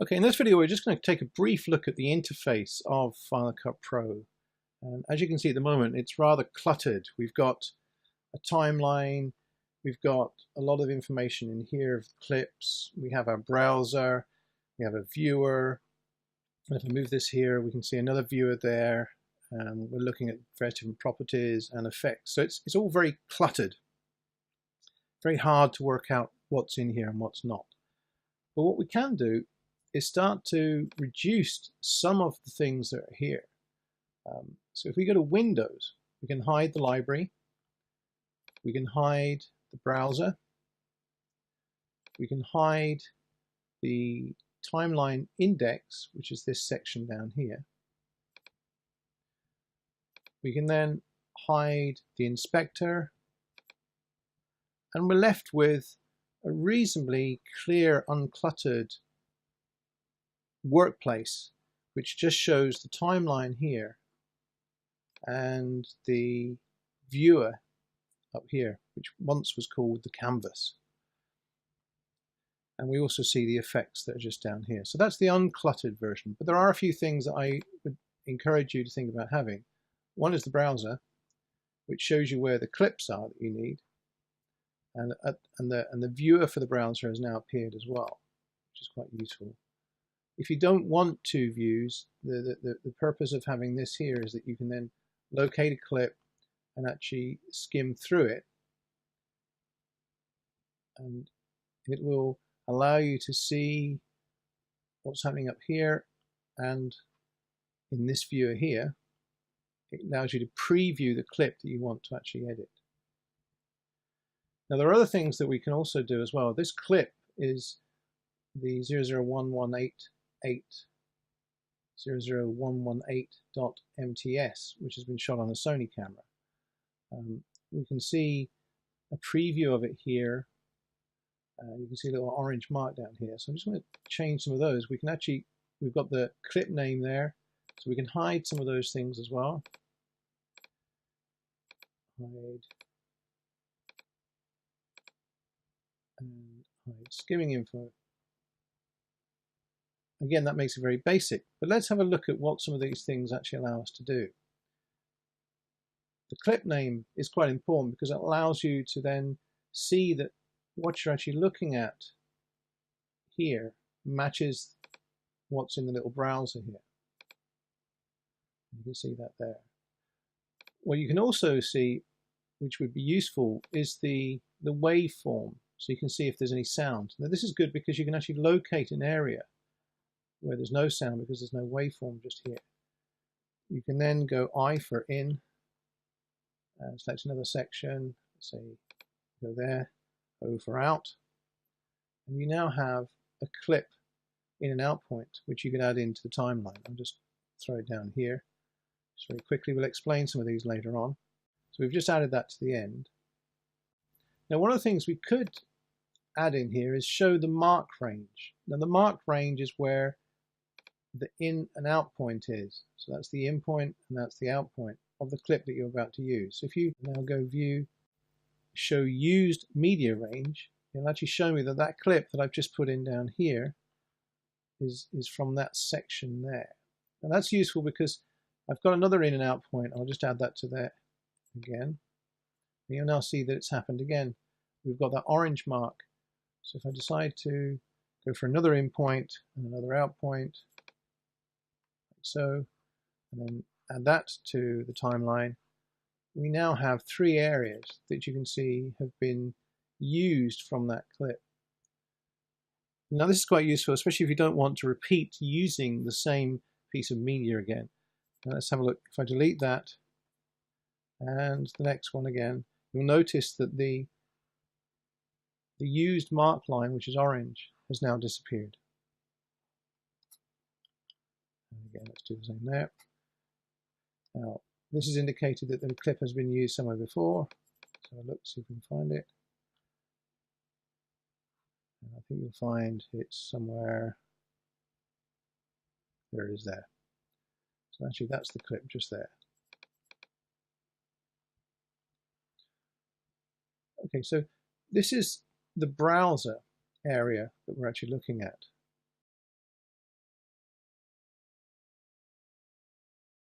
Okay, in this video we're just going to take a brief look at the interface of Final Cut Pro. And as you can see at the moment, it's rather cluttered. We've got a timeline, we've got a lot of information in here of clips, we have our browser, we have a viewer, and if I move this here we can see another viewer there, and we're looking at various different properties and effects. So it's all very cluttered, very hard to work out what's in here and what's not. But what we can do is start to reduce some of the things that are here. So if we go to Windows, we can hide the library, we can hide the browser, we can hide the timeline index, which is this section down here. We can then hide the inspector, and we're left with a reasonably clear, uncluttered workplace, which just shows the timeline here and the viewer up here, which once was called the canvas. And we also see the effects that are just down here. So that's the uncluttered version. But there are a few things that I would encourage you to think about having. One is the browser, which shows you where the clips are that you need. And the viewer for the browser has now appeared as well, which is quite useful. If you don't want two views, the purpose of having this here is that you can then locate a clip and actually skim through it, and it will allow you to see what's happening up here, and in this viewer here it allows you to preview the clip that you want to actually edit. Now there are other things that we can also do as well. This clip is the 00118.mts, which has been shot on a Sony camera. We can see a preview of it here. You can see a little orange mark down here. So I'm just going to change some of those. We can actually, we've got the clip name there, so we can hide some of those things as well. Hide and hide skimming info. Again, that makes it very basic, but let's have a look at what some of these things actually allow us to do. The clip name is quite important because it allows you to then see that what you're actually looking at here matches what's in the little browser here. You can see that there. What you can also see, which would be useful, is the waveform. So you can see if there's any sound. Now this is good because you can actually locate an area where there's no sound because there's no waveform just here. You can then go I for in, and select another section, say go there, O for out, and you now have a clip in and out point which you can add into the timeline. I'll just throw it down here. Just very quickly, we'll explain some of these later on. So we've just added that to the end. Now one of the things we could add in here is show the mark range. Now the mark range is where the in and out point is. So that's the in point and that's the out point of the clip that you're about to use. So if you now go view, show used media range, it'll actually show me that that clip that I've just put in down here is from that section there. And that's useful because I've got another in and out point. I'll just add that to there again. And you'll now see that it's happened again. We've got that orange mark. So if I decide to go for another in point and another out point, like so, and then add that to the timeline, we now have three areas that you can see have been used from that clip. Now this is quite useful, especially if you don't want to repeat using the same piece of media again. Now let's have a look. If I delete that and the next one again, you'll notice that the used mark line, which is orange, has now disappeared. And again, let's do the same there. Now, this is indicated that the clip has been used somewhere before. So look, see if we can find it. And I think you'll find it's somewhere. There it is there. So actually, that's the clip just there. Okay, so this is the browser area that we're actually looking at.